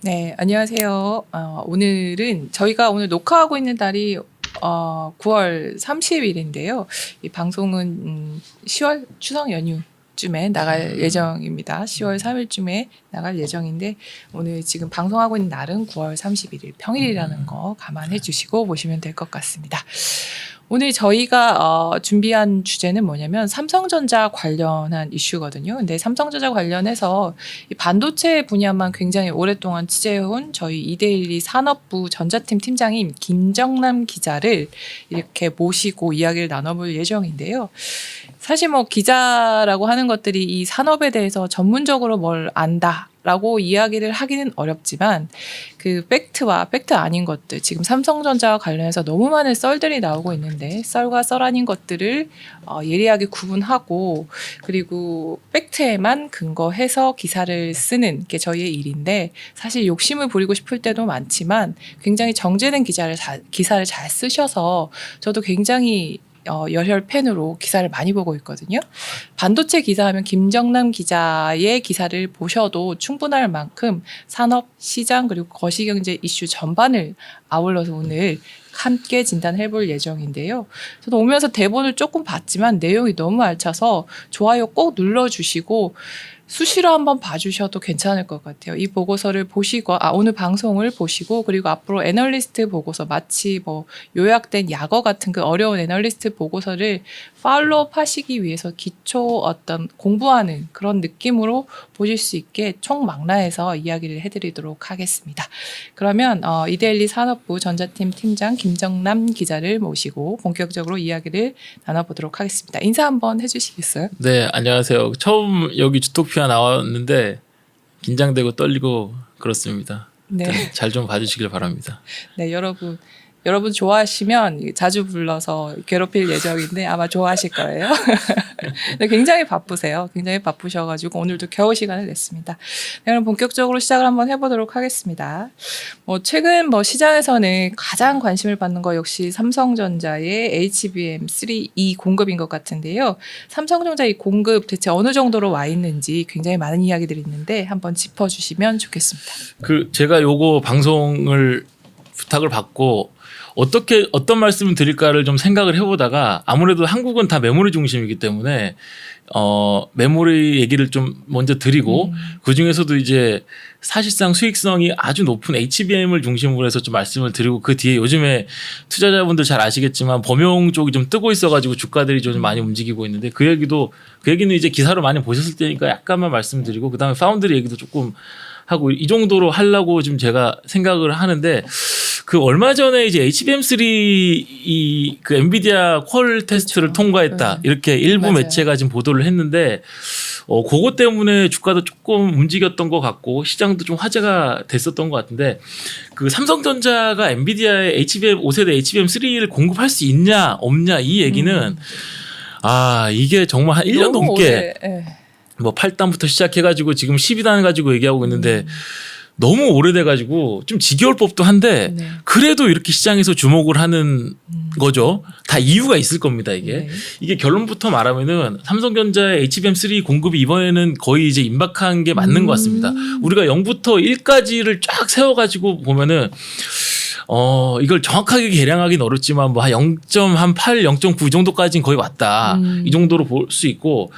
네, 안녕하세요. 오늘은 저희가 오늘 녹화하고 있는 날이 9월 30일인데요. 이 방송은 10월 추석 연휴쯤에 나갈 예정입니다. 10월 3일쯤에 나갈 예정인데 오늘 지금 방송하고 있는 날은 9월 31일 평일이라는 거 감안해 주시고 보시면 될 것 같습니다. 오늘 저희가 준비한 주제는 뭐냐면 삼성전자 관련한 이슈거든요. 근데 삼성전자 관련해서 이 반도체 분야만 굉장히 오랫동안 취재해온 저희 이데일리 산업부 전자팀 팀장인 김정남 기자를 이렇게 모시고 이야기를 나눠볼 예정인데요. 사실 뭐 기자라고 하는 것들이 이 산업에 대해서 전문적으로 뭘 안다라고 이야기를 하기는 어렵지만 그 팩트와 팩트 아닌 것들, 지금 삼성전자와 관련해서 너무 많은 썰들이 나오고 있는데 썰과 썰 아닌 것들을 예리하게 구분하고 그리고 팩트에만 근거해서 기사를 쓰는 게 저희의 일인데, 사실 욕심을 부리고 싶을 때도 많지만 굉장히 정제된 기사를 잘 쓰셔서 저도 굉장히 열혈 팬으로 기사를 많이 보고 있거든요. 반도체 기사하면 김정남 기자의 기사를 보셔도 충분할 만큼 산업, 시장 그리고 거시경제 이슈 전반을 아울러서 오늘 함께 진단해 볼 예정인데요. 저도 오면서 대본을 조금 봤지만 내용이 너무 알차서 좋아요 꼭 눌러주시고 수시로 한번 봐주셔도 괜찮을 것 같아요. 이 보고서를 보시고 오늘 방송을 보시고 그리고 앞으로 애널리스트 보고서, 마치 뭐 요약된 약어 같은 그 어려운 애널리스트 보고서를 팔로우업 하시기 위해서 기초 어떤 공부하는 그런 느낌으로 보실 수 있게 총망라해서 이야기를 해드리도록 하겠습니다. 그러면 이데일리 산업부 전자팀 팀장 김정남 기자를 모시고 본격적으로 이야기를 나눠보도록 하겠습니다. 인사 한번 해주시겠어요? 네, 안녕하세요. 처음 여기 주토피아 나왔는데 긴장되고 떨리고 그렇습니다. 네. 잘 좀 봐주시길 바랍니다. 네, 여러분 좋아하시면 자주 불러서 괴롭힐 예정인데 아마 좋아하실 거예요. 네, 굉장히 바쁘세요. 굉장히 바쁘셔가지고 오늘도 겨우 시간을 냈습니다. 네, 그럼 본격적으로 시작을 한번 해보도록 하겠습니다. 최근 시장에서는 가장 관심을 받는 거 역시 삼성전자의 HBM3E 공급인 것 같은데요. 삼성전자 이 공급 대체 어느 정도로 와 있는지 굉장히 많은 이야기들이 있는데 한번 짚어주시면 좋겠습니다. 제가 요거 방송을 부탁을 받고 어떤 말씀을 드릴까를 좀 생각을 해보다가 아무래도 한국은 다 메모리 중심이기 때문에 메모리 얘기를 좀 먼저 드리고 그 중에서도 이제 사실상 수익성이 아주 높은 HBM을 중심으로 해서 좀 말씀을 드리고 그 뒤에 요즘에 투자자분들 잘 아시겠지만 범용 쪽이 좀 뜨고 있어가지고 주가들이 좀 많이 움직이고 있는데 그 얘기는 이제 기사로 많이 보셨을 때니까 약간만 말씀드리고 그 다음에 파운드리 얘기도 조금 하고 이 정도로 하려고 지금 제가 생각을 하는데, 그 얼마 전에 이제 HBM3 그 엔비디아 퀄 테스트를 통과했다 이렇게 일부 맞아요. 매체가 지금 보도를 했는데 그것 때문에 주가도 조금 움직였던 것 같고 시장도 좀 화제가 됐었던 것 같은데, 그 삼성전자가 엔비디아의 5세대 HBM3를 공급할 수 있냐 없냐 이 얘기는 이게 정말 한 1년 넘게 뭐 8단부터 시작해가지고 지금 12단 가지고 얘기하고 있는데 너무 오래돼가지고 좀 지겨울 법도 한데 네. 그래도 이렇게 시장에서 주목을 하는 거죠. 다 이유가 있을 겁니다. 네. 이게 결론부터 말하면은 삼성전자의 HBM3 공급이 이번에는 거의 이제 임박한 게 맞는 것 같습니다. 우리가 0부터 1까지를 쫙 세워가지고 보면은 이걸 정확하게 계량하기는 어렵지만 뭐 한 0.8, 0.9 정도까지는 거의 왔다. 이 정도로 볼 수 있고,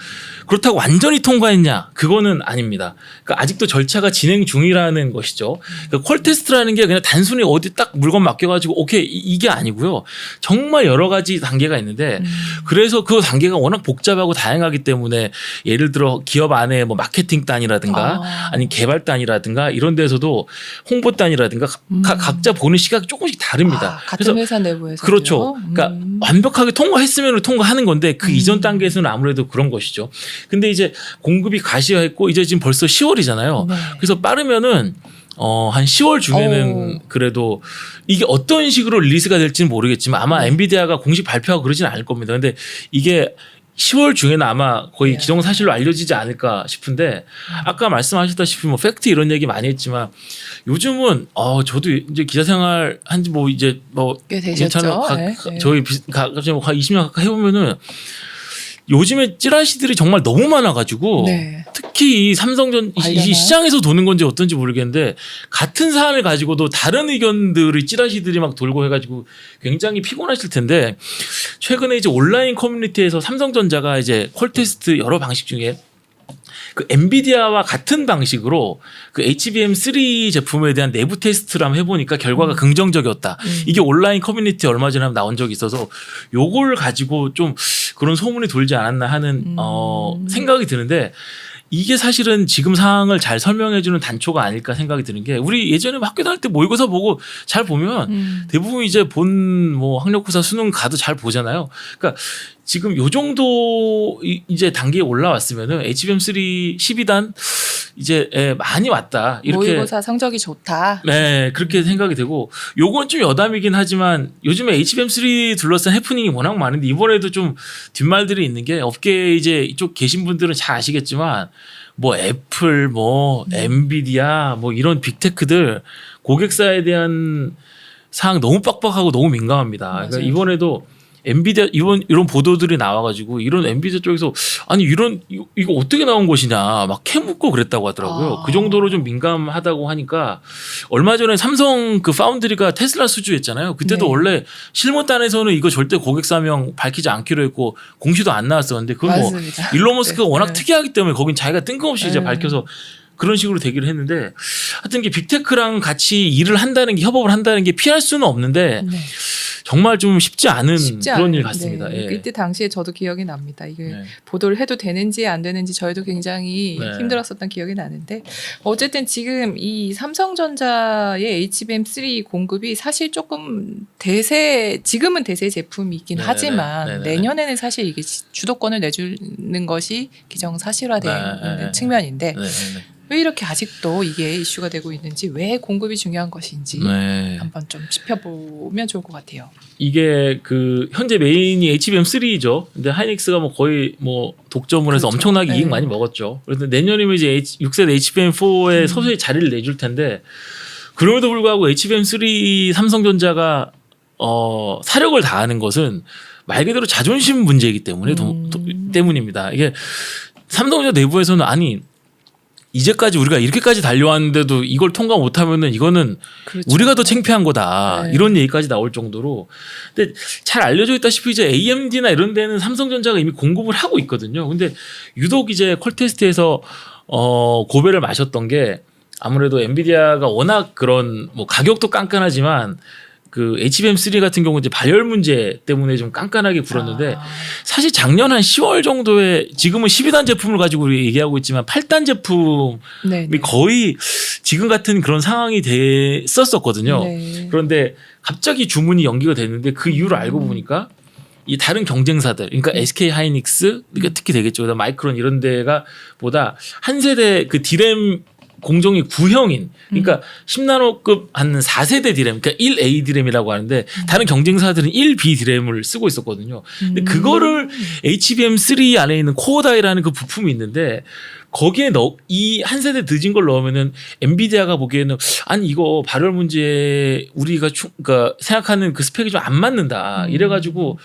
그렇다고 완전히 통과했냐? 그거는 아닙니다. 그러니까 아직도 절차가 진행 중이라는 것이죠. 그러니까 퀄 테스트라는 게 그냥 단순히 어디 딱 물건 맡겨가지고 오케이 이게 아니고요. 정말 여러 가지 단계가 있는데 그래서 그 단계가 워낙 복잡하고 다양하기 때문에 예를 들어 기업 안에 뭐 마케팅단이라든가 아니면 개발단이라든가 이런 데서도 홍보단이라든가 각자 보는 시각이 조금씩 다릅니다. 같은 회사 내부에서 그렇죠. 그러니까 완벽하게 통과했으면 통과하는 건데 그 이전 단계에서는 아무래도 그런 것이죠. 근데 이제 공급이 가시화했고 이제 지금 벌써 10월이잖아요. 네. 그래서 빠르면은 한 10월 중에는 그래도 이게 어떤 식으로 릴리스가 될지는 모르겠지만 아마 엔비디아가 공식 발표하고 그러지는 않을 겁니다. 근데 이게 10월 중에는 아마 거의 기정사실로 알려지지 않을까 싶은데, 아까 말씀하셨다시피 뭐 팩트 이런 얘기 많이 했지만 요즘은 저도 이제 기자 생활 한지 뭐 이제 뭐 꽤 되셨죠. 저희 갑자기 뭐 20년 가까이 해보면은 요즘에 찌라시들이 정말 너무 많아가지고 네. 특히 이 삼성전 이 관련한? 시장에서 도는 건지 어떤지 모르겠는데 같은 사안을 가지고도 다른 의견들의 찌라시들이 막 돌고 해가지고 굉장히 피곤하실 텐데 최근에 이제 온라인 커뮤니티에서 삼성전자가 이제 콜 테스트 여러 방식 중에 그 엔비디아와 같은 방식으로 그 HBM3 제품에 대한 내부 테스트를 한번 해보니까 결과가 긍정적이었다. 이게 온라인 커뮤니티 얼마 전에 한번 나온 적이 있어서 요걸 가지고 좀 그런 소문이 돌지 않았나 하는 생각이 드는데 이게 사실은 지금 상황을 잘 설명해주는 단초가 아닐까 생각이 드는 게 우리 예전에 학교 다닐 때 모의고사 보고 잘 보면 대부분 이제 본 뭐 학력고사 수능 가도 잘 보잖아요. 그러니까 지금 요 정도 이제 단계에 올라왔으면은 HBM3 12단 이제 많이 왔다. 이렇게 모의고사 성적이 좋다. 네, 그렇게 생각이 되고 요건 좀 여담이긴 하지만 요즘에 HBM3 둘러싼 해프닝이 워낙 많은데 이번에도 좀 뒷말들이 있는 게 업계에 이제 이쪽 계신 분들은 잘 아시겠지만 뭐 애플 뭐 엔비디아 뭐 이런 빅테크들 고객사에 대한 사항 너무 빡빡하고 너무 민감합니다. 그러니까 맞아요. 이번에도 엔비디아 이런 보도들이 나와가지고 이런 엔비디아 쪽에서 아니 이거 어떻게 나온 것이냐 막 캐묻고 그랬다고 하더라고요. 아. 그 정도로 좀 민감하다고 하니까 얼마 전에 삼성 그 파운드리가 테슬라 수주했잖아요. 그때도 네. 원래 실무단에서는 이거 절대 고객사명 밝히지 않기로 했고 공시도 안 나왔었는데 그건 뭐 맞습니다. 일론 머스크가 네. 워낙 네. 특이하기 때문에 거긴 자기가 뜬금없이 이제 네. 밝혀서 그런 식으로 되기를 했는데 하여튼 이게 빅테크랑 같이 일을 한다는 게 협업을 한다는 게 피할 수는 없는데 네. 정말 좀 쉽지 않은 쉽지 그런 않은, 일 같습니다. 네. 예. 그때 당시에 저도 기억이 납니다. 이게 네. 보도를 해도 되는지 안 되는지 저희도 굉장히 네. 힘들었었던 기억이 나는데 어쨌든 지금 이 삼성전자의 HBM3 공급이 사실 조금 지금은 대세 제품이긴 네네네. 하지만 네네네. 내년에는 사실 이게 주도권을 내주는 것이 기정사실화된 네. 측면인데 네, 네, 왜 이렇게 아직도 이게 이슈가 되고 있는지 왜 공급이 중요한 것인지 네. 한번 좀 짚어보면 좋을 것 같아요. 이게 그 현재 메인이 HBM3죠. 근데 하이닉스가 뭐 거의 뭐 독점을 해서 그렇죠. 엄청나게 이익 네. 많이 먹었죠. 그래서 내년이면 이제 6세대 HBM4에 서서히 자리를 내줄 텐데 그럼에도 불구하고 HBM3 삼성전자가 사력을 다하는 것은 말 그대로 자존심 문제이기 때문에 때문입니다. 이게 삼성전자 내부에서는 아니 이제까지 우리가 이렇게까지 달려왔는데도 이걸 통과 못하면은 이거는 그렇죠. 우리가 더 창피한 거다. 네. 이런 얘기까지 나올 정도로. 근데 잘 알려져 있다시피 이제 AMD나 이런 데는 삼성전자가 이미 공급을 하고 있거든요. 근데 유독 이제 콜테스트에서 고배를 마셨던 게 아무래도 엔비디아가 워낙 그런 뭐 가격도 깐깐하지만 그 HBM3 같은 경우 이제 발열 문제 때문에 좀 깐깐하게 굴었는데 사실 작년 한 10월 정도에 지금은 12단 제품을 가지고 우리 얘기하고 있지만 8단 제품이 네. 거의 지금 같은 그런 상황이 됐었거든요. 네. 그런데 갑자기 주문이 연기가 됐는데 그 이유를 알고 보니까 이 다른 경쟁사들, 그러니까 SK 하이닉스, 그러니까 특히 되겠죠. 그다음 마이크론 이런 데가 보다 한 세대 그 디램 공정이 구형인, 그러니까 10나노급 한 4세대 디램, 그러니까 1A 디램이라고 하는데 다른 경쟁사들은 1B 디램을 쓰고 있었거든요. 근데 그거를 HBM3 안에 있는 코어다이라는 그 부품이 있는데 거기에 이 한 세대 늦은 걸 넣으면은 엔비디아가 보기에는 아니 이거 발열 문제 우리가 그러니까 생각하는 그 스펙이 좀 안 맞는다. 이래가지고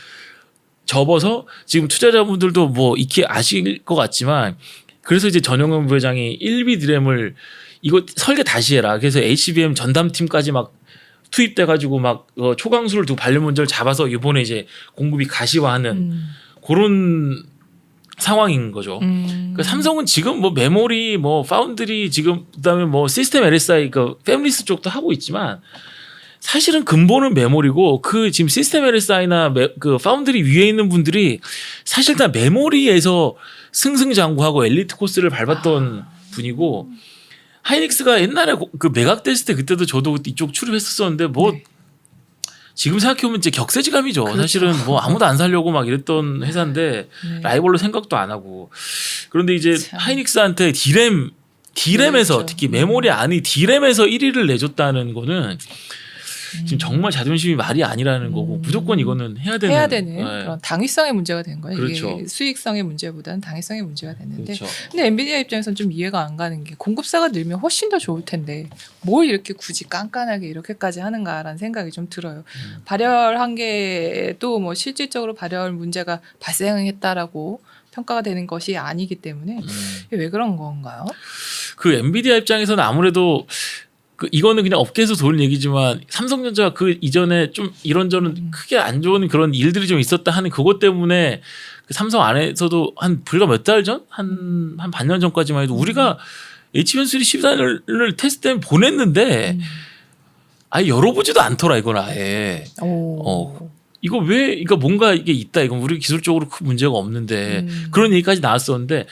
접어서 지금 투자자분들도 뭐 익히 아실 것 같지만 그래서 이제 전용현 부회장이 1B 디램을 이거 설계 다시 해라. 그래서 HBM 전담팀까지 막 투입돼가지고 막 초강수를 두고 발열 문제를 잡아서 이번에 이제 공급이 가시화하는 그런 상황인 거죠. 그러니까 삼성은 지금 뭐 메모리, 뭐 파운드리 지금 그다음에 뭐 시스템 LSI 그 패밀리스 쪽도 하고 있지만 사실은 근본은 메모리고 그 지금 시스템 LSI나 그 파운드리 위에 있는 분들이 사실 다 메모리에서 승승장구하고 엘리트 코스를 밟았던 분이고 하이닉스가 옛날에 그 매각됐을 때 그때도 저도 이쪽 출입했었었는데 뭐 네. 지금 생각해보면 이제 격세지감이죠. 그렇죠. 사실은 뭐 아무도 안 살려고 막 이랬던 회사인데 네. 라이벌로 생각도 안 하고 그런데 이제 참. 하이닉스한테 디램에서 그렇죠. 특히 메모리 안이 디램에서 1위를 내줬다는 거는 지금 정말 자존심이 말이 아니라는 거고 무조건 이거는 해야 되는 네. 그런 당위성의 문제가 되는 거예요. 그렇죠. 이게 수익성의 문제보다는 당위성의 문제가 되는데 그렇죠. 근데 엔비디아 입장에서는 좀 이해가 안 가는 게 공급사가 늘면 훨씬 더 좋을 텐데 뭘 이렇게 굳이 깐깐하게 이렇게까지 하는가라는 생각이 좀 들어요. 발열 한계도 뭐 실질적으로 발열 문제가 발생했다라고 평가가 되는 것이 아니기 때문에 이게 왜 그런 건가요? 그 엔비디아 입장에서는 아무래도 이거는 그냥 업계에서 도는 얘기지만 삼성전자가 그 이전에 좀 이런저런 크게 안 좋은 그런 일들이 좀 있었다 하는 그것 때문에 그 삼성 안에서도 한 불과 몇 달 전? 한 반년 전까지만 해도 우리가 HBM3 10단을 테스트 때문에 보냈는데 아예 열어보지도 않더라 이건 아예. 이거 왜, 그러니까 뭔가 이게 있다. 이건 우리 기술적으로 큰 문제가 없는데 그런 얘기까지 나왔었는데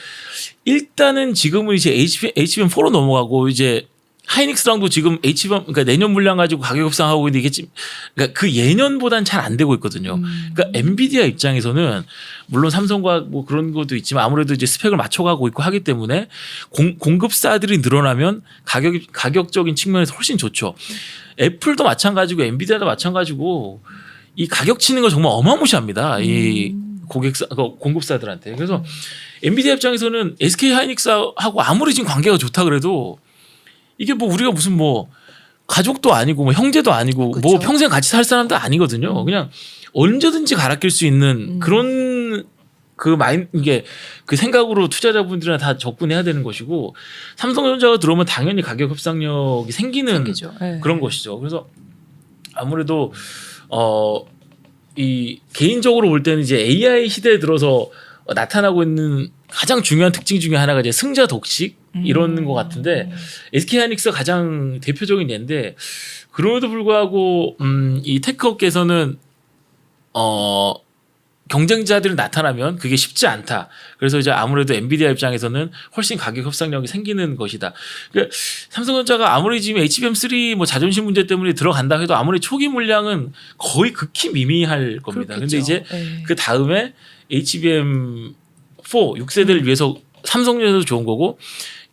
일단은 지금은 이제 HBM4로 넘어가고 이제 하이닉스랑도 지금 HBM 그러니까 내년 물량 가지고 가격 협상하고 있는데 이게 그러니까 그 예년보다는 잘 안 되고 있거든요. 그러니까 엔비디아 입장에서는 물론 삼성과 뭐 그런 것도 있지만 아무래도 이제 스펙을 맞춰가고 있고 하기 때문에 공급사들이 늘어나면 가격적인 측면에서 훨씬 좋죠. 애플도 마찬가지고 엔비디아도 마찬가지고 이 가격 치는 거 정말 어마무시합니다. 이 공급사들한테. 그래서 엔비디아 입장에서는 SK 하이닉스하고 아무리 지금 관계가 좋다 그래도 이게 뭐 우리가 무슨 뭐 가족도 아니고 뭐 형제도 아니고 그쵸. 뭐 평생 같이 살 사람도 아니거든요. 그냥 언제든지 갈아 낄 수 있는 그런 이게 그 생각으로 투자자분들이랑 다 접근해야 되는 것이고 삼성전자가 들어오면 당연히 가격 협상력이 생기는 네. 그런 것이죠. 그래서 아무래도 이 개인적으로 볼 때는 이제 AI 시대에 들어서 나타나고 있는 가장 중요한 특징 중에 하나가 이제 승자 독식 이런 것 같은데 SK 하이닉스가 가장 대표적인 예인데 그럼에도 불구하고 이 테크업계에서는 경쟁자들이 나타나면 그게 쉽지 않다. 그래서 이제 아무래도 엔비디아 입장에서는 훨씬 가격 협상력이 생기는 것이다. 그러니까 삼성전자가 아무리 지금 HBM3 뭐 자존심 문제 때문에 들어간다 해도 아무리 초기 물량은 거의 극히 미미할 겁니다. 그렇겠죠. 근데 이제 네. 그 다음에 HBM4 6세대를 위해서 삼성전자도 좋은 거고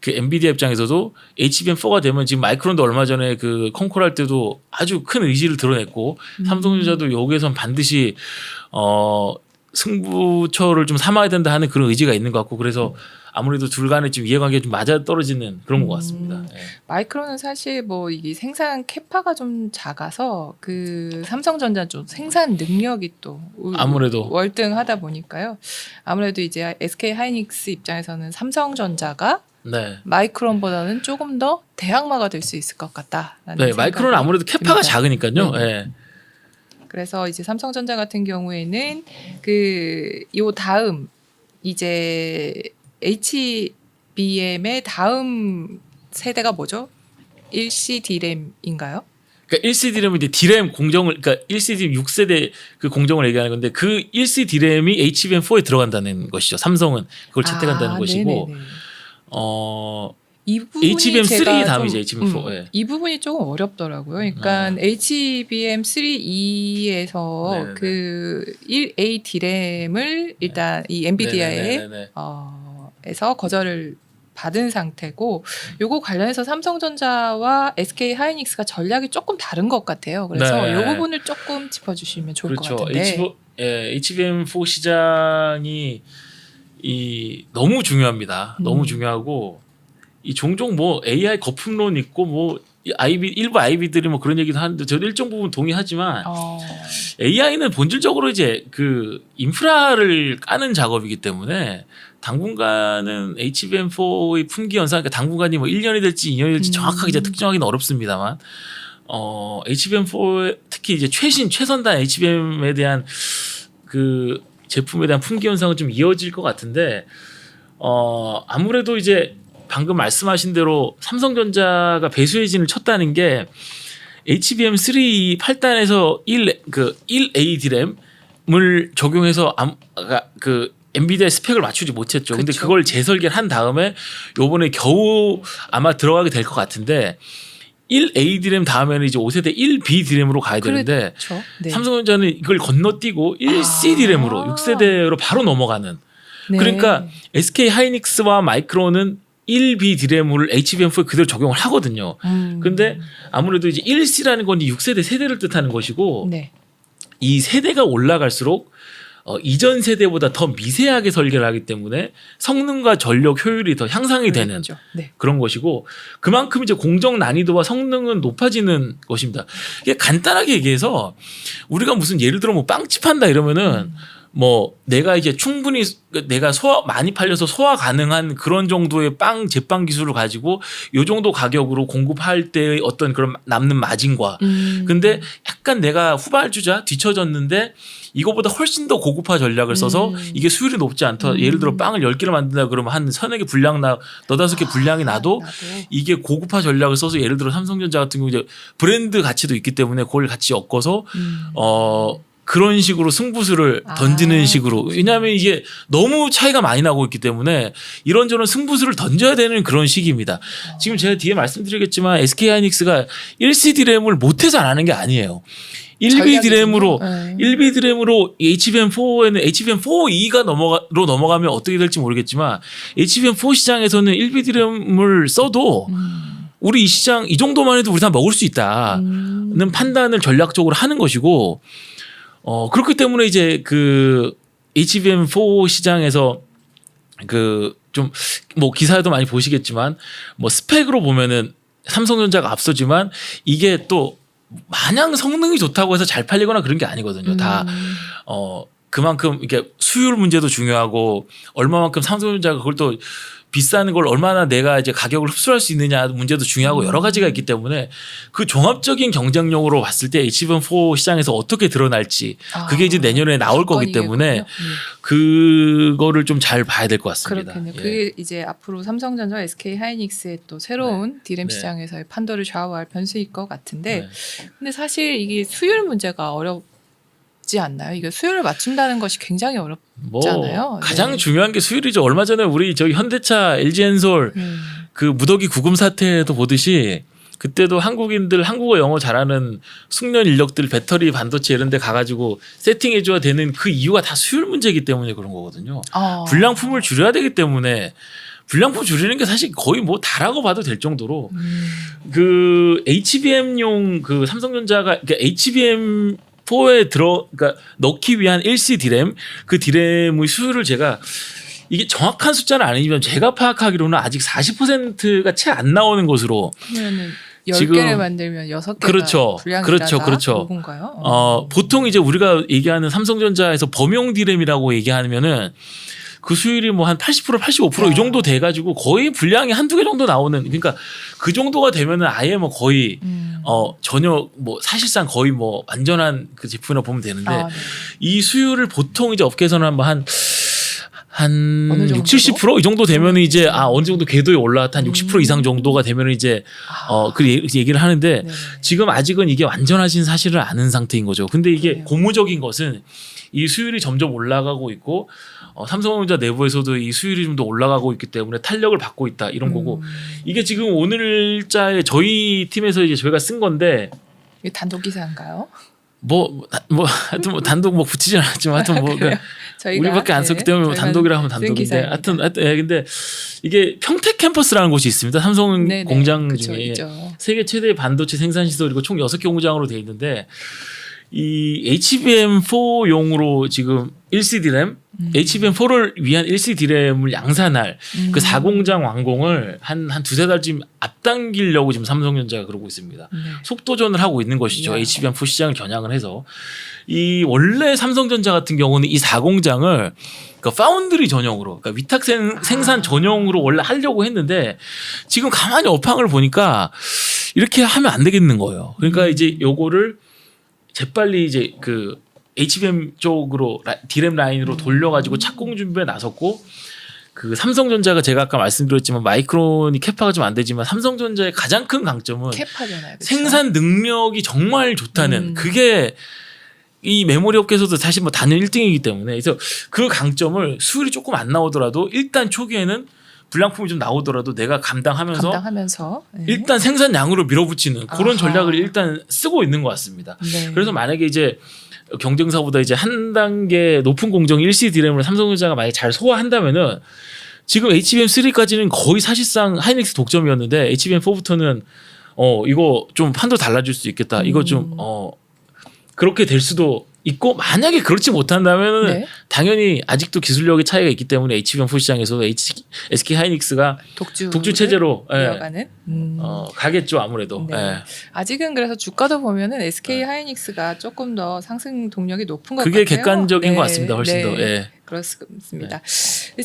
그 엔비디아 입장에서도 HBM4가 되면 지금 마이크론도 얼마 전에 그 콩콜 할 때도 아주 큰 의지를 드러냈고 삼성전자도 여기에선 반드시 승부처를 좀 삼아야 된다 하는 그런 의지가 있는 것 같고 그래서 아무래도 둘 간의 지금 이해관계가 좀 맞아 떨어지는 그런 것 같습니다. 네. 마이크론은 사실 뭐 이게 생산 캐파가 좀 작아서 그 삼성전자 좀 생산 능력이 또 아무래도 월등하다 보니까요. 아무래도 이제 SK 하이닉스 입장에서는 삼성전자가 네. 마이크론보다는 조금 더 대항마가 될 수 있을 것 같다라는 네, 마이크론은 아무래도 캐파가 듭니다. 작으니까요. 네. 네. 그래서 이제 삼성전자 같은 경우에는 요 다음 이제 HBM의 다음 세대가 뭐죠? 1C D램인가요? 그러니까 1C D램은 이제 D램 공정을 그러니까 1C D램 6세대 그 공정을 얘기하는 건데 그 1C D램이 HBM4에 들어간다는 것이죠. 삼성은 그걸 채택한다는 것이고 네네네. 이 부분이 HBM3 제가 다음이죠. 좀, HBM4. 예. 이 부분이 조금 어렵더라고요. 그러니까 HBM3E에서 네네네. 그 1A D램을 일단 이 엔비디아에 네네네네. 에서 거절을 받은 상태고 요거 관련해서 삼성전자와 SK 하이닉스가 전략이 조금 다른 것 같아요. 그래서 네. 이 부분을 조금 짚어주시면 좋을 그렇죠. 것 같은데. HBM4 시장이 너무 중요합니다. 너무 중요하고 이 종종 뭐 AI 거품론 있고 뭐 일부 아이비들이 뭐 그런 얘기도 하는데 저도 일정 부분 동의하지만 AI는 본질적으로 이제 그 인프라를 까는 작업이기 때문에 당분간은 HBM4의 품귀 현상, 그러니까 당분간이 뭐 1년이 될지 2년이 될지 정확하게 이제 특정하기는 어렵습니다만, HBM4 특히 이제 최선단 HBM에 대한 그 제품에 대한 품귀 현상은 좀 이어질 것 같은데, 아무래도 이제 방금 말씀하신 대로 삼성전자가 배수의 진을 쳤다는 게 HBM3 8단에서 1A D램을 적용해서 그 엔비디아의 스펙을 맞추지 못했죠. 근데 그쵸. 그걸 재설계를 한 다음에 요번에 겨우 아마 들어가게 될 것 같은데 1A D램 다음에는 이제 5세대 1B D램으로 가야 되는데 그렇죠. 네. 삼성전자는 이걸 건너뛰고 1C D램으로 6세대로 바로 넘어가는. 네. 그러니까 SK 하이닉스와 마이크론은 1B 디램을 HBM4에 그대로 적용을 하거든요. 근데 아무래도 이제 1C라는 건 6세대 세대를 뜻하는 것이고 네. 이 세대가 올라갈수록 이전 세대보다 더 미세하게 설계를 하기 때문에 성능과 전력 효율이 더 향상이 되는 그렇죠. 네. 그런 것이고 그만큼 이제 공정 난이도와 성능은 높아지는 것입니다. 이게 간단하게 얘기해서 우리가 무슨 예를 들어 뭐 빵집 한다 이러면은 뭐 내가 이제 충분히 내가 소화 많이 팔려서 소화 가능한 그런 정도의 빵 제빵 기술을 가지고 요 정도 가격으로 공급할 때의 어떤 그런 남는 마진과 근데 약간 내가 후발주자 뒤처졌는데 이거보다 훨씬 더 고급화 전략을 써서 이게 수율이 높지 않다. 예를 들어 빵을 10개를 만든다 그러면 한 서너 개 분량 너다섯 개 분량이 나도 이게 고급화 전략을 써서 예를 들어 삼성전자 같은 경우 이제 브랜드 가치도 있기 때문에 그걸 같이 엮어서 그런 식으로 승부수를 던지는 식으로. 왜냐하면 이게 너무 차이가 많이 나고 있기 때문에 이런저런 승부수를 던져야 되는 그런 시기입니다. 지금 제가 뒤에 말씀드리겠지만 SK하이닉스가 1C 디램을 못해서 안 하는 게 아니에요. 1B 디램으로 네. 1B 디램으로 HBM4에는 HBM4E가 넘어가면 어떻게 될지 모르겠지만 HBM4 시장에서는 1B 디램을 써도 우리 이 시장 이 정도만 해도 우리 다 먹을 수 있다는 판단을 전략적으로 하는 것이고 그렇기 때문에 이제 그 HBM4 시장에서 그 좀 뭐 기사에도 많이 보시겠지만 뭐 스펙으로 보면은 삼성전자가 앞서지만 이게 또 마냥 성능이 좋다고 해서 잘 팔리거나 그런 게 아니거든요. 다 그만큼 이게 수율 문제도 중요하고 얼마만큼 삼성전자가 그걸 또 비싼 걸 얼마나 내가 이제 가격을 흡수할 수 있느냐 문제도 중요하고 여러 가지가 있기 때문에 그 종합적인 경쟁력으로 봤을 때 HBM4 시장에서 어떻게 드러날지 그게 이제 내년에 나올 거기 때문에 그거를 좀 잘 봐야 될 것 같습니다. 그렇군요. 예. 그게 이제 앞으로 삼성전자, SK하이닉스의 또 새로운 디램 네. 시장에서의 판도를 좌우할 변수일 것 같은데 네. 근데 사실 이게 수율 문제가 어렵지 않나요? 이게 수율을 맞춘다는 것이 굉장히 뭐 어렵잖아요. 가장 네. 중요한 게 수율이죠. 얼마 전에 우리 저기 현대차 LG엔솔 그 무더기 구금 사태도 보듯이 그때도 한국인들 한국어 영어 잘하는 숙련 인력들 배터리 반도체 이런 데 가가지고 세팅해 줘야 되는 그 이유가 다 수율 문제이기 때문에 그런 거거든요. 불량품을 줄여야 되기 때문에 불량품 줄이는 게 사실 거의 뭐 다라고 봐도 될 정도로 그 HBM용 그 삼성전자가 그러니까 HBM4에 그러니까 넣기 위한 1C 디램 그 디램의 수율을 제가 이게 정확한 숫자는 아니지만 제가 파악하기로는 아직 40%가 채 안 나오는 것으로 그러면은 지금 10개를 만들면 6개가 그렇죠. 불량이다. 그렇죠. 그건가요? 보통 이제 우리가 얘기하는 삼성전자에서 범용 디램이라고 얘기하면은 그 수율이 뭐 한 80% 85% 이 정도 돼 가지고 거의 분량이 한두 개 정도 나오는 그러니까 그 정도가 되면은 아예 뭐 거의 전혀 뭐 사실상 거의 뭐 완전한 그 제품이라고 보면 되는데 네. 이 수율을 보통 이제 업계에서는 한번 한 어느 6, 70%이 정도 되면 이제 어느 정도 궤도에 올라왔다 한 60% 이상 정도가 되면 이제 그 얘기를 하는데 네. 지금 아직은 이게 완전하신 사실을 아는 상태인 거죠. 근데 이게 네. 고무적인 것은 이 수율이 점점 올라가고 있고 삼성전자 내부에서도 이 수율이 좀 더 올라가고 있기 때문에 탄력을 받고 있다 이런 거고 이게 지금 오늘자에 저희 팀에서 이제 저희가 쓴 건데 이게 단독 기사인가요? 하여튼 뭐 단독 뭐 붙이진 않았지만 하여튼 뭐 그래요? 저희가, 우리밖에 안 썼기 때문에 뭐 저희가 단독이라 하면 쓴 단독인데 기사입니다. 하여튼 근데 이게 평택 캠퍼스라는 곳이 있습니다. 삼성 네네. 공장 그쵸, 중에 있죠. 세계 최대의 반도체 생산 시설이고 총 6개 공장으로 돼 있는데 이 HBM4용으로 지금 1C 디램 HBM4를 위한 1C 디램을 양산할 그 4공장 완공을 한 두세 달쯤 앞당기려고 지금 삼성전자가 그러고 있습니다. 네. 속도전을 하고 있는 것이죠. 이야. HBM4 시장을 겨냥을 해서 이 원래 삼성전자 같은 경우는 이 4공장을 그러니까 파운드리 전용으로 그러니까 위탁 생산 전용으로 원래 하려고 했는데 지금 가만히 업황을 보니까 이렇게 하면 안 되겠는 거예요. 그러니까 이제 요거를 재빨리 이제 그 HBM 쪽으로 디램 라인으로 돌려가지고 착공 준비에 나섰고 그 삼성전자가 제가 아까 말씀드렸지만 마이크론이 캐파가 좀 안 되지만 삼성전자의 가장 큰 강점은 캐파잖아요. 그쵸? 생산 능력이 정말 좋다는 그게 이 메모리 업계에서도 사실 뭐 단연 1등이기 때문에 그래서 그 강점을 수율이 조금 안 나오더라도 일단 초기에는 불량품이 좀 나오더라도 내가 감당하면서 네. 일단 생산량으로 밀어붙이는 그런 아하. 전략을 일단 쓰고 있는 것 같습니다. 네. 그래서 만약에 이제 경쟁사보다 이제 한 단계 높은 공정 1C 디램을 삼성전자가 만약에 잘 소화한다면은 지금 HBM3까지는 거의 사실상 하이닉스 독점이었는데 HBM4부터는 이거 좀 판도 달라질 수 있겠다. 이거 좀 그렇게 될 수도 있고 만약에 그렇지 못한다면은 네. 당연히 아직도 기술력의 차이가 있기 때문에 HBM4 시장에서 SK 하이닉스가 독주 체제로 이어가는 가겠죠 아무래도. 네. 예. 아직은 그래서 주가도 보면은 SK 하이닉스가 조금 더 상승 동력이 높은 것 그게 같아요. 객관적인 네. 것 같습니다. 훨씬 네. 더. 예. 그렇습니다.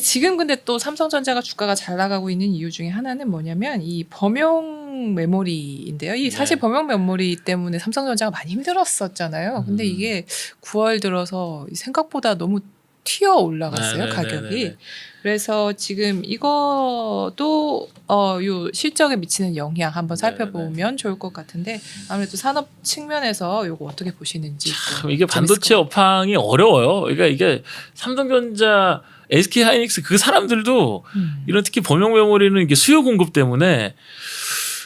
지금 근데 또 삼성전자가 주가가 잘 나가고 있는 이유 중에 하나는 뭐냐면 이 범용 메모리인데요. 이 사실 네. 범용 메모리 때문에 삼성전자가 많이 힘들었었잖아요. 근데 이게 9월 들어서 생각보다 너무 튀어 올라갔어요, 가격이. 그래서 지금 이것도 요 실적에 미치는 영향 한번 살펴보면 좋을 것 같은데 아무래도 산업 측면에서 요거 어떻게 보시는지 참 이게 반도체 업황이 어려워요. 그러니까 이게 삼성전자, SK 하이닉스 그 사람들도 이런 특히 범용 메모리는 이게 수요 공급 때문에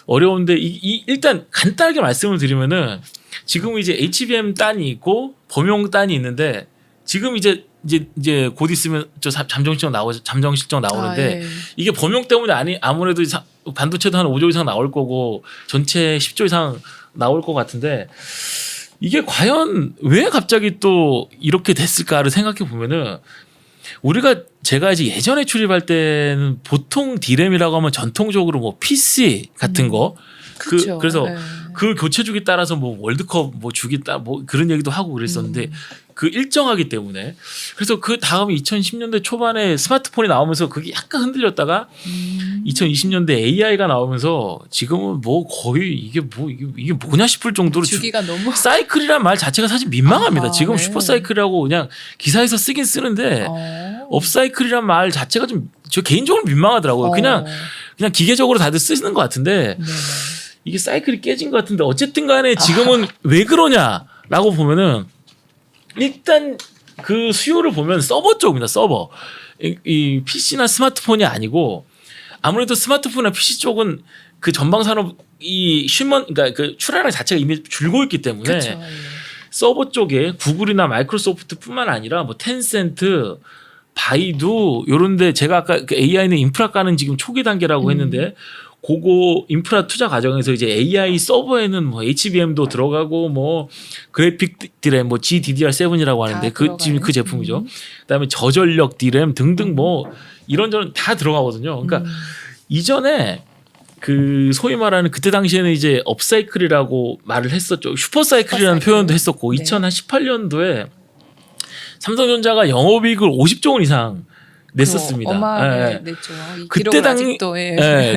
어려운데 일단 간단하게 말씀을 드리면은 지금 이제 HBM 단이 있고 범용 단이 있는데 지금 이제 곧 있으면 저 잠정 실적 나오는데 예. 이게 범용 때문에 아무래도 반도체도 한 5조 이상 나올 거고 전체 10조 이상 나올 것 같은데 이게 과연 왜 갑자기 또 이렇게 됐을까를 생각해 보면은 제가 이제 예전에 출입할 때는 보통 D램이라고 하면 전통적으로 뭐 PC 같은 거 그쵸. 그래서 예. 그 교체 주기 따라서 뭐 월드컵 뭐 주기 뭐 그런 얘기도 하고 그랬었는데 그 일정하기 때문에 그래서 그 다음 2010년대 초반에 스마트폰이 나오면서 그게 약간 흔들렸다가 2020년대 AI가 나오면서 지금은 뭐 거의 이게 뭐냐 싶을 정도로 주기가 너무 사이클이란 말 자체가 사실 민망합니다. 지금 네. 슈퍼 사이클이라고 그냥 기사에서 쓰긴 쓰는데 업사이클이란 말 자체가 좀 저 개인적으로 민망하더라고요. 그냥 기계적으로 다들 쓰시는 것 같은데 네네. 이게 사이클이 깨진 것 같은데 어쨌든 간에 지금은 왜 그러냐라고 보면은 일단 그 수요를 보면 서버 쪽입니다. 서버. 이 PC나 스마트폰이 아니고 아무래도 스마트폰이나 PC 쪽은 그 전방 산업이 그러니까 그 출하량 자체가 이미 줄고 있기 때문에 그렇죠. 예. 서버 쪽에 구글이나 마이크로소프트뿐만 아니라 뭐 텐센트, 바이두 요런데 제가 아까 그 AI는 인프라 까는 지금 초기 단계라고 했는데 그거 인프라 투자 과정에서 이제 AI 서버에는 뭐 HBM도 들어가고 뭐 그래픽 디램 뭐 GDDR7이라고 하는데 지금 그 제품이죠. 그다음에 저전력 디램 등등 뭐 이런저런 다 들어가거든요. 그러니까 이전에 그 소위 말하는 그때 당시에는 이제 업사이클이라고 말을 했었죠. 슈퍼사이클이라는 표현도 했었고 네. 2018년도에 삼성전자가 영업이익을 50조 원 이상 냈었습니다. 어마하게 냈죠. 이 그때 기록은 아직도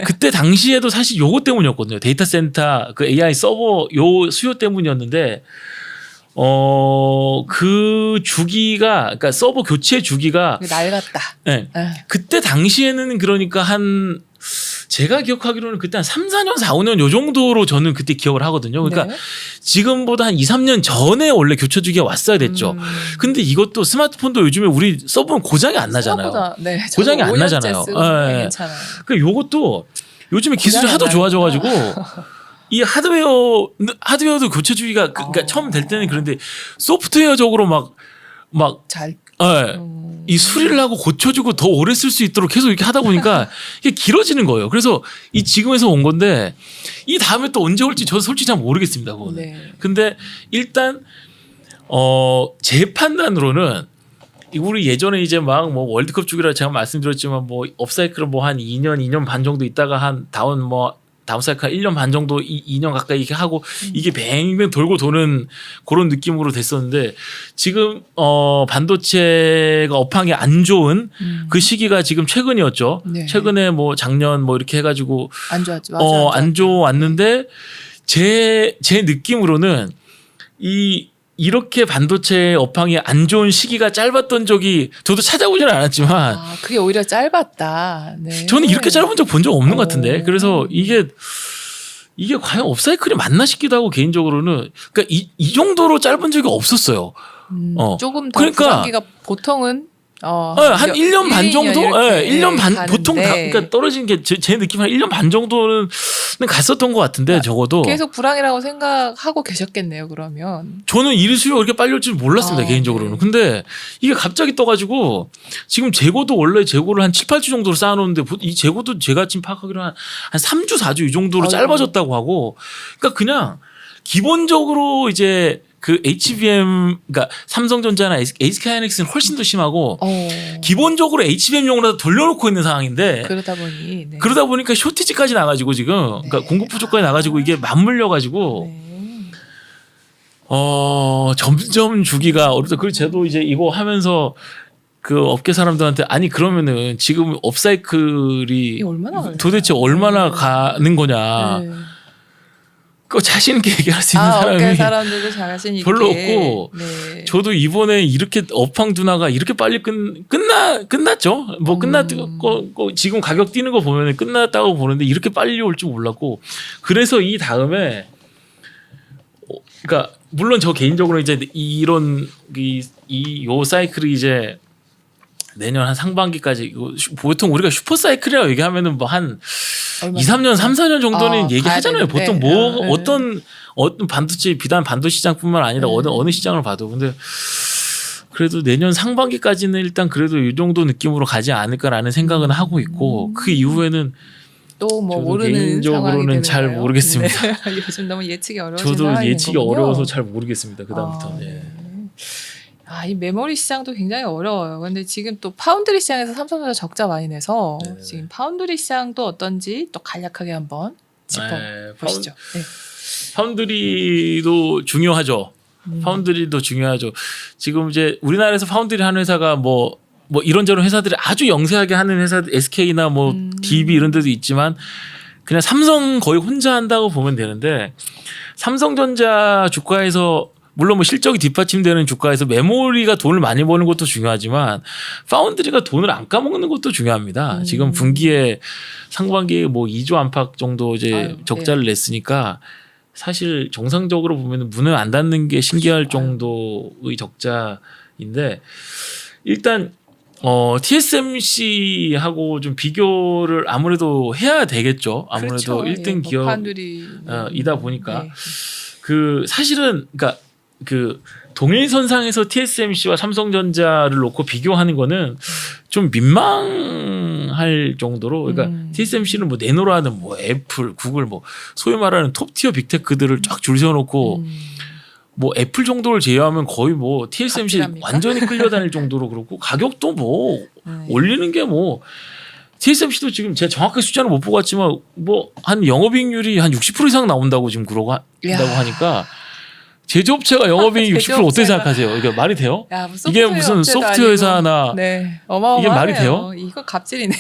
그때 당시에도 사실 요거 때문이었거든요. 데이터 센터 그 AI 서버 요 수요 때문이었는데 그 주기가 그러니까 서버 교체 주기가 낡았다. 네. 그때 당시에는 그러니까 제가 기억하기로는 그때 한 3, 4년, 4, 5년 요 정도로 저는 그때 기억을 하거든요. 그러니까 네. 지금보다 한 2, 3년 전에 원래 교체 주기가 왔어야 됐죠. 근데 이것도 스마트폰도 요즘에 우리 서버는 고장이 안 나잖아요. 생각보다, 네, 고장이 안 5년째 나잖아요. 쓰고 네. 괜찮아요. 그 요것도 요즘에 기술이 고장이 하도 안 좋아져가지고 이 하드웨어도 교체 주기가 그러니까 처음 될 때는 그런데 소프트웨어적으로 막 잘 이 수리를 하고 고쳐주고 더 오래 쓸 수 있도록 계속 이렇게 하다 보니까 이게 길어지는 거예요. 그래서 이 지금에서 온 건데 이 다음에 또 언제 올지 저도 솔직히 잘 모르겠습니다. 그거는. 네. 근데 일단 제 판단으로는 우리 예전에 이제 막 뭐 월드컵 주기라 제가 말씀드렸지만 뭐 업사이클은 뭐 한 2년 반 정도 있다가 한 다음 사이클 1년 반 정도 2년 가까이 이렇게 하고 이게 뱅뱅 돌고 도는 그런 느낌으로 됐었는데 지금 반도체가 업황이 안 좋은 그 시기가 지금 최근이었죠. 네. 최근에 뭐 작년 뭐 이렇게 해가지고 안 좋았죠. 맞아, 안 좋았는데 제 느낌으로는 이렇게 반도체 업황이 안 좋은 시기가 짧았던 적이 저도 찾아보지는 않았지만 그게 오히려 짧았다. 네. 저는 이렇게 짧은 적 본 적 없는 것 같은데 그래서 이게 과연 업사이클이 맞나 싶기도 하고 개인적으로는 그러니까 이 정도로 짧은 적이 없었어요. 조금 더 그러니까 부담기가 보통은 한 1년 반 정도? 이렇게 1년 반 가는데. 보통 다 그러니까 떨어진 게 제 느낌 한 1년 반 정도는 갔었던 것 같은데 적어도 계속 불황이라고 생각하고 계셨겠네요. 그러면 저는 이 수요가 그렇게 빨리 올 줄 몰랐습니다. 개인적으로는. 네. 근데 이게 갑자기 떠가지고 지금 재고도 원래 재고를 한 7, 8주 정도로 쌓아놓는데 이 재고도 제가 지금 파악하기로 한 3주, 4주 이 정도로 짧아졌다고 하고 그러니까 그냥 기본적으로 이제 그 HBM 그러니까 삼성전자나 SK하이닉스는 훨씬 더 심하고 기본적으로 HBM용으로 돌려놓고 있는 상황인데 그러다 보니 네. 그러다 보니까 쇼티지까지 나가지고 지금 그러니까 공급 부족까지 나가지고 이게 맞물려가지고 네. 점점 주기가 어렵다. 그리고 저도 이제 이거 하면서 그 업계 사람들한테 아니 그러면은 지금 업사이클이 얼마나 도대체 얼마나 가는 거냐. 네. 그 자신 있게 얘기할 수 있는 업계 사람이 사람들도 자신 있게 별로 없고 네. 저도 이번에 이렇게 업황 둔화가 이렇게 빨리 끝났죠. 뭐 끝났고 지금 가격 뛰는 거 보면 끝났다고 보는데 이렇게 빨리 올 줄 몰랐고 그래서 이 다음에 그러니까 물론 저 개인적으로 이제 이런 요 사이클이 이제 내년 한 상반기까지 보통 우리가 슈퍼 사이클이라고 얘기하면은 뭐 한 2, 3년, 3, 4년 정도는 얘기하잖아요. 보통 뭐 어떤 반도체 비단 반도체 시장뿐만 아니라 어느 시장을 봐도 근데 그래도 내년 상반기까지는 일단 그래도 이 정도 느낌으로 가지 않을까라는 생각은 하고 있고 그 이후에는 또 뭐 저도 모르는 개인적으로는 잘 상황이 모르겠습니다. 네. 요즘 너무 예측이 어려워진 저도 상황인 예측이 거군요. 어려워서 잘 모르겠습니다. 그 다음부터. 네. 이 메모리 시장도 굉장히 어려워요. 근데 지금 또 파운드리 시장에서 삼성전자 적자 많이 내서 네네. 지금 파운드리 시장도 어떤지 또 간략하게 한번 짚어보시죠. 네. 파운드리도 중요하죠. 파운드리도 중요하죠. 지금 이제 우리나라에서 파운드리 하는 회사가 뭐 이런저런 회사들이 아주 영세하게 하는 회사 SK나 뭐 DB 이런 데도 있지만 그냥 삼성 거의 혼자 한다고 보면 되는데 삼성전자 주가에서 물론 뭐 실적이 뒷받침되는 주가에서 메모리가 돈을 많이 버는 것도 중요하지만 파운드리가 돈을 안 까먹는 것도 중요합니다. 지금 분기에 상반기에 뭐 2조 안팎 정도 이제 적자를 냈으니까 사실 정상적으로 보면 문을 안 닫는 게 신기할 정도의 적자인데 일단 TSMC하고 좀 비교를 아무래도 해야 되겠죠. 아무래도 그렇죠. 1등 기업이다 보니까 네. 그 사실은 그러니까 그 동일선상에서 TSMC와 삼성전자를 놓고 비교하는 거는 좀 민망할 정도로 그러니까 TSMC는 뭐 내노라는 뭐 애플, 구글 뭐 소위 말하는 톱티어 빅테크들을 쫙 줄 세워놓고 뭐 애플 정도를 제외하면 거의 뭐 TSMC 갑질합니까? 완전히 끌려다닐 정도로 그렇고 가격도 뭐 올리는 게 뭐 TSMC도 지금 제가 정확하게 숫자는 못 보고 왔지만 뭐 한 영업이익률이 한 60% 이상 나온다고 지금 그러고 한다고 하니까 제조업체가 영업이익 60% 어떻게 생각하세요? 이게 말이 돼요? 이게 무슨 소프트웨어 회사나 어마어마하네요. 이게 말이 돼요? 이거 갑질이네.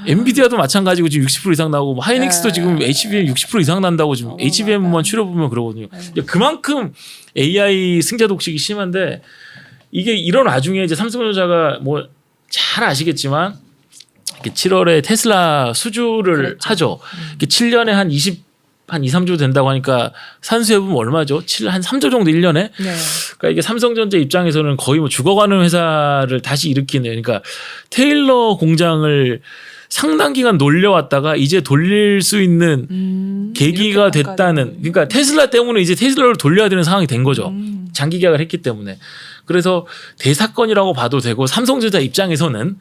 엔비디아도 마찬가지고 지금 60% 이상 나오고 뭐 하이닉스도 지금 HBM 60% 이상 난다고 지금 HBM만 추려보면 그러거든요. 그만큼 AI 승자 독식이 심한데 이게 이런 와중에 이제 삼성전자가 뭐 잘 아시겠지만 7월에 테슬라 수주를 하죠. 7년에 한 2, 3조 된다고 하니까 산수해보면 얼마죠? 한 3조 정도 1년에? 네. 그러니까 이게 삼성전자 입장에서는 거의 뭐 죽어가는 회사를 다시 일으키는 그러니까 테일러 공장을 상당 기간 놀려왔다가 이제 돌릴 수 있는 계기가 됐다는 그러니까 테슬라 때문에 이제 테슬라를 돌려야 되는 상황이 된 거죠. 장기 계약을 했기 때문에. 그래서 대사건이라고 봐도 되고 삼성전자 입장에서는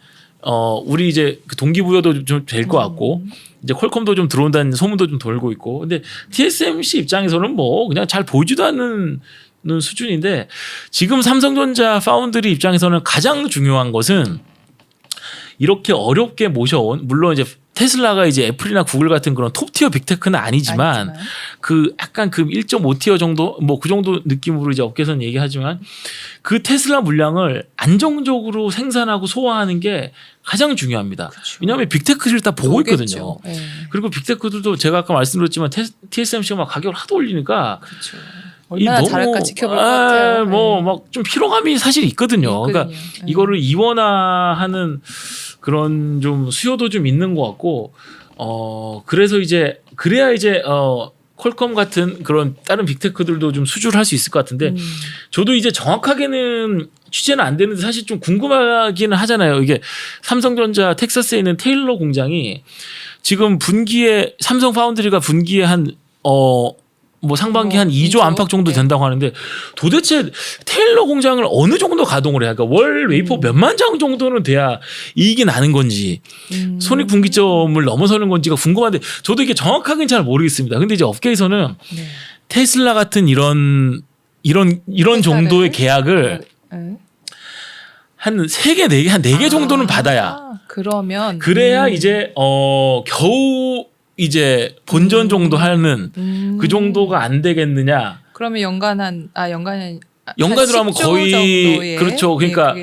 우리 이제 그 동기부여도 좀 될 것 같고 이제 퀄컴도 좀 들어온다는 소문도 좀 돌고 있고 근데 TSMC 입장에서는 뭐 그냥 잘 보이지도 않는 수준인데 지금 삼성전자 파운드리 입장에서는 가장 중요한 것은 이렇게 어렵게 모셔온 물론 이제 테슬라가 이제 애플이나 구글 같은 그런 톱티어 빅테크는 아니지만 그 약간 그 1.5티어 정도 뭐 그 정도 느낌으로 이제 업계에서는 얘기하지만 그 테슬라 물량을 안정적으로 생산하고 소화하는 게 가장 중요합니다. 그렇죠. 왜냐하면 빅테크를 다 보고 있거든요. 네. 그리고 빅테크들도 제가 아까 말씀드렸지만 TSMC가 막 가격을 하도 올리니까 그렇죠. 얼마나 잘할까 지켜볼 것 같아요. 뭐 막 좀 피로감이 사실 있거든요. 그러니까 이거를 이원화하는 그런 좀 수요도 좀 있는 것 같고 그래서 이제 그래야 이제 퀄컴 같은 그런 다른 빅테크들도 좀 수주를 할 수 있을 것 같은데 저도 이제 정확하게는 취재는 안 되는데 사실 좀 궁금하기는 하잖아요. 이게 삼성전자 텍사스에 있는 테일러 공장이 지금 분기에 삼성 파운드리가 분기에 뭐 상반기 한 2조 안팎 정도 된다고 하는데 도대체 테일러 공장을 어느 정도 가동을 해야, 그러니까 월 웨이퍼 몇만 장 정도는 돼야 이익이 나는 건지 손익 분기점을 넘어서는 건지가 궁금한데 저도 이게 정확하게는 잘 모르겠습니다. 근데 이제 업계에서는 네. 테슬라 같은 이런 정도의 계약을 한 3개, 4개, 한 4개 정도는 받아야. 그러면 그래야 이제 겨우 이제 본전 정도 하는 그 정도가 안 되겠느냐. 그러면 연간으로 하면 거의 그렇죠. 그러니까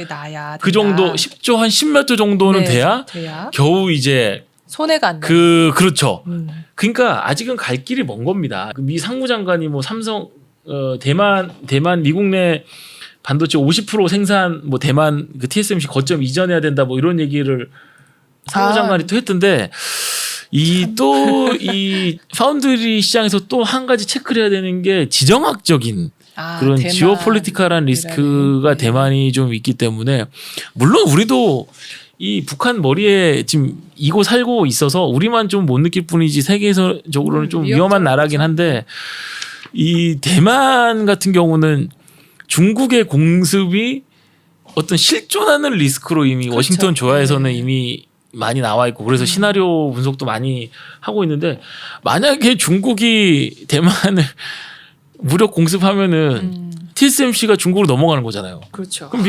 그 정도 10조 한 10몇 조 정도는 돼야 겨우 이제 손해가 안 나. 그렇죠. 그러니까 아직은 갈 길이 먼 겁니다. 미 상무장관이 뭐 삼성 대만 미국 내 반도체 50% 생산 뭐 대만 그 TSMC 거점 이전해야 된다 뭐 이런 얘기를 상무장관이 또 했던데 이 파운드리 시장에서 또 한 가지 체크를 해야 되는 게 지정학적인 그런 지오폴리티컬한 리스크가 대만이 좀 있기 때문에 물론 우리도 이 북한 머리에 지금 이고 살고 있어서 우리만 좀 못 느낄 뿐이지 세계적으로는 좀 위험한 나라긴 한데 이 대만 같은 경우는 중국의 공습이 어떤 실존하는 리스크로 이미 그렇죠. 워싱턴 조야에서는 이미 많이 나와 있고 그래서 시나리오 분석도 많이 하고 있는데 만약에 중국이 대만을 무력 공습하면은 TSMC가 중국으로 넘어가는 거잖아요. 그렇죠. 그럼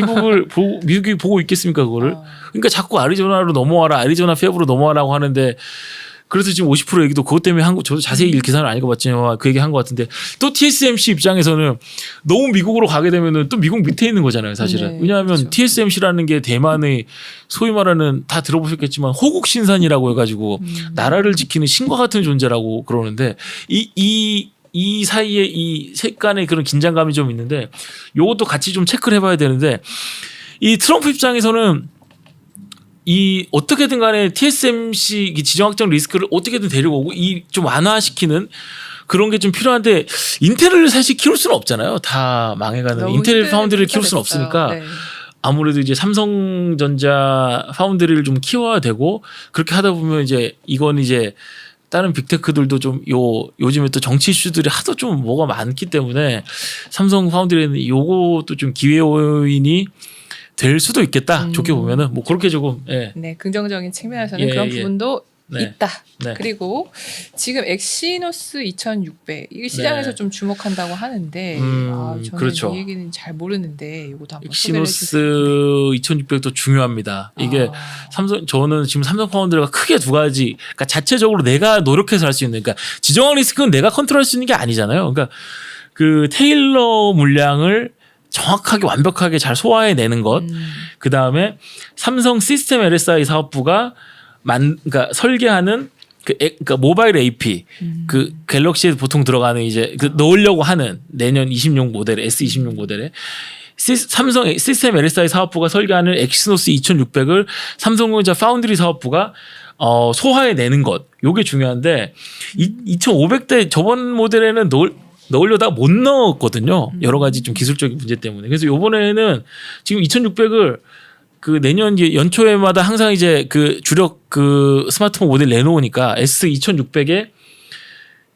미국이 보고 있겠습니까 그거를? 그러니까 자꾸 아리조나로 넘어와라, 아리조나 팹으로 넘어와라고 하는데 그래서 지금 50% 얘기도 그것 때문에 저도 자세히 기사를 안 읽어봤지만 그 얘기 한 것 같은데 또 TSMC 입장에서는 너무 미국으로 가게 되면은 또 미국 밑에 있는 거잖아요, 사실은. 네, 왜냐하면 그렇죠. TSMC라는 게 대만의 소위 말하는 다 들어보셨겠지만 호국 신산이라고 해가지고 나라를 지키는 신과 같은 존재라고 그러는데 이 사이에 이 색간의 그런 긴장감이 좀 있는데 요것도 같이 좀 체크를 해봐야 되는데 이 트럼프 입장에서는 이 어떻게든 간에 TSMC 지정학적 리스크를 어떻게든 데리고 오고 이 좀 완화시키는 그런 게 좀 필요한데 인텔을 사실 키울 수는 없잖아요. 다 망해가는 인텔 파운드리를 키울 수는 없으니까 네. 아무래도 이제 삼성전자 파운드리를 좀 키워야 되고 그렇게 하다 보면 이제 이건 이제 다른 빅테크들도 좀 요즘에 또 정치 이슈들이 하도 좀 뭐가 많기 때문에 삼성 파운드리는 요것도 좀 기회 요인이 될 수도 있겠다. 좋게 보면은 뭐 그렇게 조금 네, 긍정적인 측면에서는 그런 부분도 있다. 네. 그리고 지금 엑시노스 2600 이게 시장에서 좀 주목한다고 하는데 저는 그렇죠. 이 얘기는 잘 모르는데 이것도 한번 엑시노스 2600도 중요합니다. 이게 저는 지금 삼성 파운드리가 크게 두 가지. 그러니까 자체적으로 내가 노력해서 할 수 있는, 그러니까 지정학 리스크는 내가 컨트롤할 수 있는 게 아니잖아요. 그러니까 그 테일러 물량을 정확하게 완벽하게 잘 소화해내는 것. 그 다음에 삼성 시스템 LSI 사업부가 그러니까 설계하는 그러니까 모바일 AP 그 갤럭시에 보통 들어가는 이제 그 넣으려고 하는 내년 20용 모델에 S26 모델에 삼성 시스템 LSI 사업부가 설계하는 엑시노스 2600을 삼성전자 파운드리 사업부가 소화해내는 것. 요게 중요한데 2500대 저번 모델에는 넣으려다가 못 넣었거든요. 여러 가지 좀 기술적인 문제 때문에. 그래서 이번에는 지금 2600을 그 내년 연초에마다 항상 이제 그 주력 그 스마트폰 모델 내놓으니까 S2600에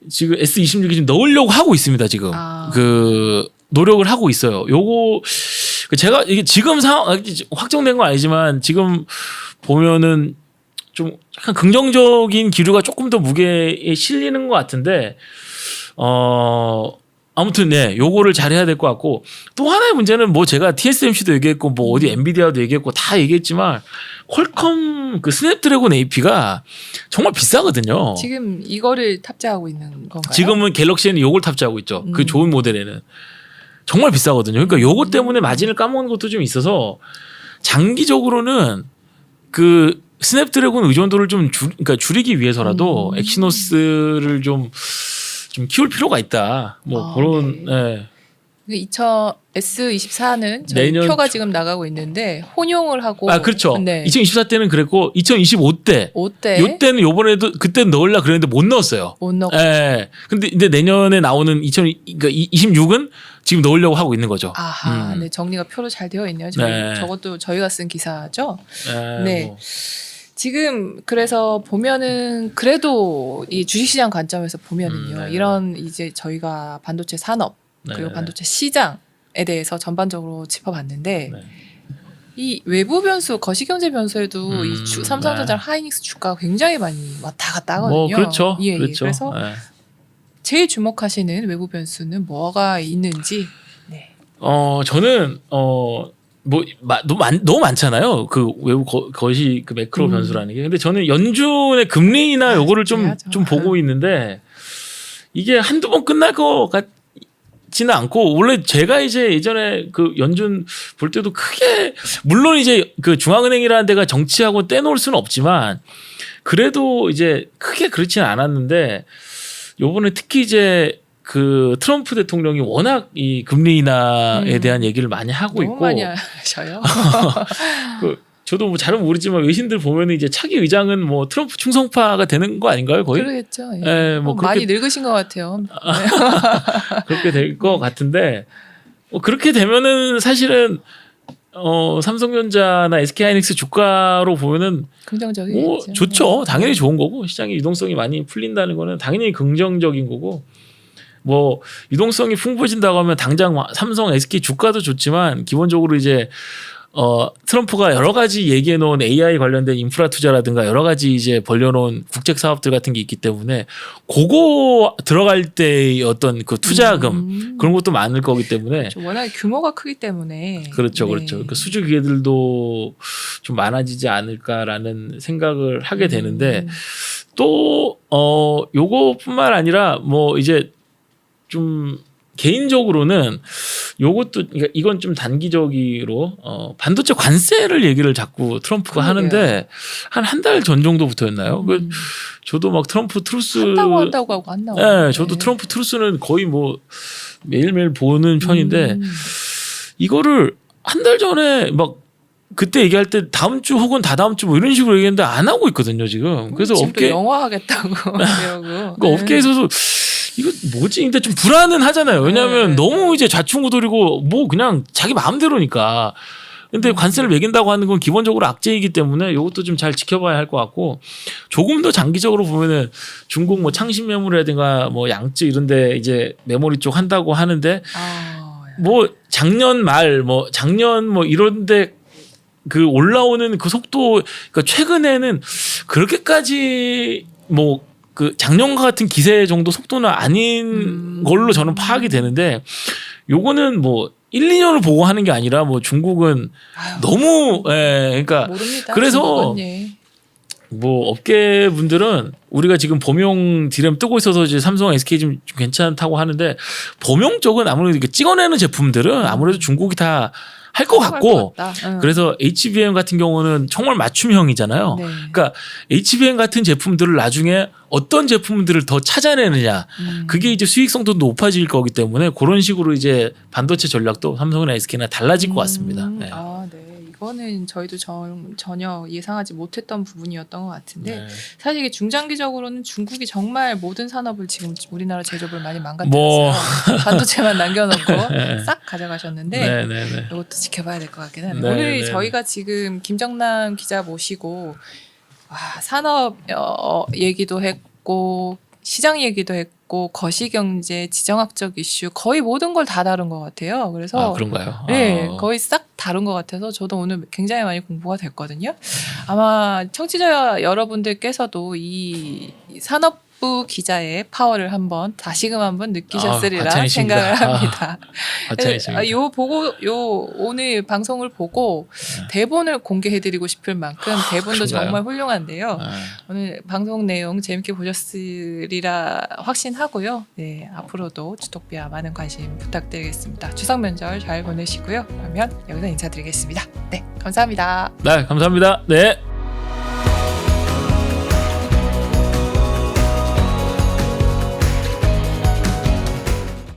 지금 S26이 지금 넣으려고 하고 있습니다. 지금 그 노력을 하고 있어요. 요거 제가 이게 지금 상황 확정된 건 아니지만 지금 보면은 좀 약간 긍정적인 기류가 조금 더 무게에 실리는 것 같은데 아무튼 네, 요거를 잘 해야 될 것 같고 또 하나의 문제는 뭐 제가 TSMC도 얘기했고 뭐 어디 엔비디아도 얘기했고 다 얘기했지만 퀄컴 그 스냅드래곤 AP가 정말 비싸거든요. 지금 이거를 탑재하고 있는 건가요? 지금은 갤럭시에는 요걸 탑재하고 있죠. 그 좋은 모델에는 정말 비싸거든요. 그러니까 요것 때문에 마진을 까먹는 것도 좀 있어서 장기적으로는 그 스냅드래곤 의존도를 좀 그러니까 줄이기 위해서라도 엑시노스를 좀 키울 필요가 있다. 뭐 그런. 네. S24는 내년 표가 지금 나가고 있는데 혼용을 하고. 그렇죠. 네. 2024 때는 그랬고 2025때. 요때는 요번에도 그때는 넣으려 그랬는데 못 넣었어요. 못 넣고. 예. 근데 내년에 나오는 그러니까 26은 지금 넣으려고 하고 있는 거죠. 아하, 네, 정리가 표로 잘 되어 있네요. 네. 저것도 저희가 쓴 기사죠. 네. 네. 뭐. 지금 그래서 보면은 그래도 이 주식시장 관점에서 보면은요, 네. 이런 이제 저희가 반도체 산업 그리고 네. 반도체 시장에 대해서 전반적으로 짚어봤는데 네. 이 외부 변수, 거시경제 변수에도 이 삼성전자, 네. 하이닉스 주가가 굉장히 많이 왔다 갔다 하거든요. 뭐 그렇죠. 예, 그렇죠. 그래서 네. 제일 주목하시는 외부 변수는 뭐가 있는지. 네. 저는 너무 많잖아요. 그 외부 거시 그 매크로 변수라는 게. 근데 저는 연준의 금리나 요거를 좀 보고 있는데 이게 한두 번 끝날 것 같지는 않고, 원래 제가 이제 예전에 그 연준 볼 때도 크게, 물론 이제 그 중앙은행이라는 데가 정치하고 떼놓을 수는 없지만 그래도 이제 크게 그렇지는 않았는데, 요번에 특히 이제 그 트럼프 대통령이 워낙 이 금리 인하에 대한 얘기를 많이 하고 너무 있고, 많이 하셔요. 저도 뭐 잘은 모르지만 외신들 보면은 이제 차기 의장은 뭐 트럼프 충성파가 되는 거 아닌가요, 거의? 그러겠죠. 예. 예, 뭐 많이 늙으신 것 같아요. 그렇게 될 것 같은데, 그렇게 되면은 사실은 삼성전자나 SK하이닉스 주가로 보면은 긍정적이겠죠. 좋죠. 당연히 좋은 거고, 시장의 유동성이 많이 풀린다는 거는 당연히 긍정적인 거고, 뭐 유동성이 풍부해진다고 하면 당장 삼성, SK 주가도 좋지만, 기본적으로 이제 트럼프가 여러 가지 얘기해 놓은 AI 관련된 인프라 투자라든가 여러 가지 이제 벌려놓은 국책 사업들 같은 게 있기 때문에, 그거 들어갈 때의 어떤 그 투자금 그런 것도 많을 거기 때문에. 워낙 규모가 크기 때문에. 그렇죠, 네. 그렇죠. 그러니까 수주 기회들도 좀 많아지지 않을까라는 생각을 하게 되는데, 또 요거뿐만 아니라 뭐 이제 좀 개인적으로는 요것도, 그러니까 이건 좀 단기적으로 반도체 관세를 얘기를 자꾸 트럼프가 하는데, 한 달 전 정도부터였나요? 저도 막 트럼프 트루스 한다고 하고 안 나와요. 네, 저도 트럼프 트루스는 거의 뭐 매일매일 보는 편인데, 이거를 한 달 전에 막 그때 얘기할 때 다음 주 혹은 다다음 주 뭐 이런 식으로 얘기했는데 안 하고 있거든요, 지금. 그래서 지금도 영화하겠다고 이러고. 그러니까 업계에서도 이거 뭐지? 근데 좀 불안은 하잖아요. 왜냐하면 너무 이제 좌충우돌이고 뭐 그냥 자기 마음대로니까. 근데 관세를 매긴다고 하는 건 기본적으로 악재이기 때문에 이것도 좀 잘 지켜봐야 할 것 같고, 조금 더 장기적으로 보면은 중국 뭐 창신 메모리라든가 뭐 양쯔 이런데 이제 메모리 쪽 한다고 하는데, 뭐 작년 뭐 이런데 그 올라오는 그 속도, 그러니까 최근에는 그렇게까지 뭐 그 작년과 같은 기세 정도 속도는 아닌 걸로 저는 파악이 되는데, 요거는 뭐 1, 2년을 보고 하는 게 아니라 뭐 중국은 너무 그러니까 모릅니다. 그래서 뭐 업계 분들은 우리가 지금 범용 디램 뜨고 있어서 이제 삼성, SK 좀 괜찮다고 하는데, 범용 쪽은 아무래도 이렇게 찍어내는 제품들은 아무래도 중국이 다 할 것 같고, 그래서 HBM 같은 경우는 정말 맞춤형이잖아요. 네. 그러니까 HBM 같은 제품들을 나중에 어떤 제품들을 더 찾아내느냐, 그게 이제 수익성도 높아질 거기 때문에 그런 식으로 이제 반도체 전략도 삼성이나 SK나 달라질 것 같습니다. 네. 네. 이거는 저희도 전혀 예상하지 못했던 부분이었던 것 같은데, 네. 사실 이게 중장기적으로는 중국이 정말 모든 산업을 지금 우리나라 제조업을 많이 망가뜨렸어요. 반도체만 남겨놓고 싹 가져가셨는데, 이것도 지켜봐야 될 것 같긴 하네요. 오늘 저희가 지금 김정남 기자 모시고 산업 얘기도 했고 시장 얘기도 했고 거시경제, 지정학적 이슈 거의 모든 걸 다 다룬 것 같아요. 그래서 그런가요? 네, 거의 싹 다룬 것 같아서 저도 오늘 굉장히 많이 공부가 됐거든요. 아마 청취자 여러분들께서도 이 산업부 기자의 파워를 다시금 한번 느끼셨으리라 생각을 합니다. 오늘 방송을 보고 대본을 공개해드리고 싶을 만큼 대본도 정말 훌륭한데요. 오늘 방송 내용 재밌게 보셨으리라 확신하고요. 네, 앞으로도 주톡비아 많은 관심 부탁드리겠습니다. 추석 명절 잘 보내시고요. 그러면 여기서 인사드리겠습니다. 네, 감사합니다. 네, 감사합니다. 네.